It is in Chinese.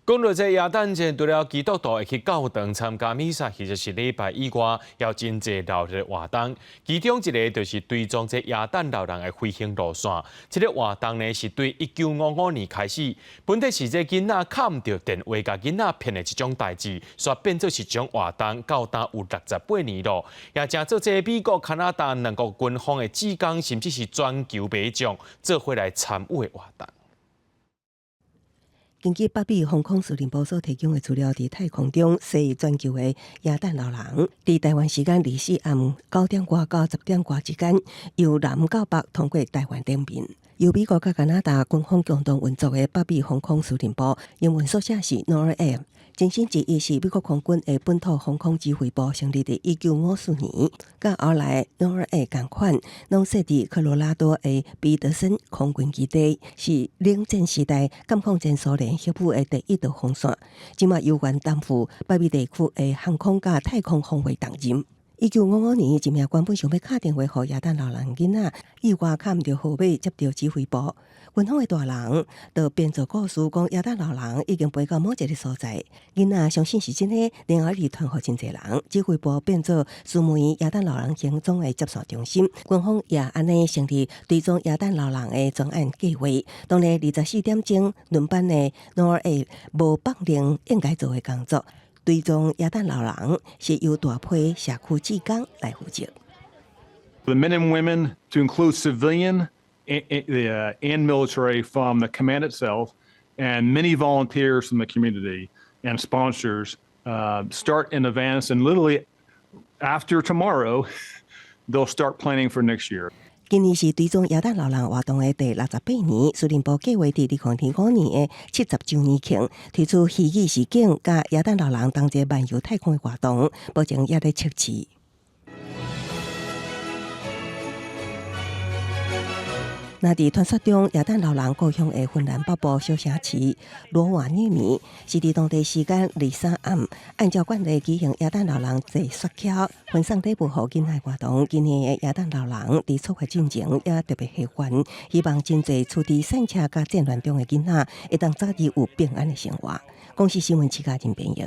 讲到这耶诞节，除了基督徒会去教堂参加弥撒，或者是礼拜以外，也有真济闹热活动。其中一个就是追踪这耶诞老人的飞行路线。这个活动呢是对1955年开始，本地是这囡仔卡唔到电话，甲囡仔骗的一种代志，煞变做是一种活动，到达有68年咯。也正做这美国、加拿大两国军方的职工，甚至是全球民众做回来参与的活动。根据北美航空司令部所提供的资料，伫太空中适宜全球的耶诞老人，伫台湾时间24暗9点外到10点外之间，由南到北通过台湾顶面。由美国甲加拿大军方共同运作的北美航空司令部，英文缩写是 NORAD。前身之一是美国空军的本土航空指挥部，成立伫1954年，甲后来 NORAD 同款，拢设伫科罗拉多的彼得森空军基地，是冷战时代甲抗战苏联协助的第一道防线，即马有缘担负北美地区的航空甲太空防卫重任。1955年，一名官本想要打电话给耶诞老人囡仔，意外卡唔到号码接到指挥部。军方的大人就编造故事，讲耶诞老人已经飞到某一个所在，囡仔相信是真的，然后离传互真侪人。指挥部变做询问耶诞老人行踪的接线中心，军方也安尼成立追踪耶诞老人的专案计划。当日24点钟轮班的 NORAD 无放令应该做的工作。追踪耶诞老人是由大批社区志工来负责。The men and women, to include civilian and military from the command itself, and many volunteers from the community and sponsors, start in advance, and literally after tomorrow, they'll start planning for next year. 今年是追踪耶诞老人活动的第68年，司令部计划伫2005年的70周年庆，推出戏剧实景甲耶诞老人同齐漫游太空的活动，目前也在测试。那伫传说中，耶诞老人故乡的芬兰北部小城市罗瓦涅米，是伫当地时间23暗，按照惯例举行耶诞老人坐雪橇分送礼物予囡仔活动。今年的耶诞老人伫出发进前也特别喜欢，希望真侪处伫赛车甲战乱中的囡仔会当早日有平安的生活。公视新闻旗下真编译。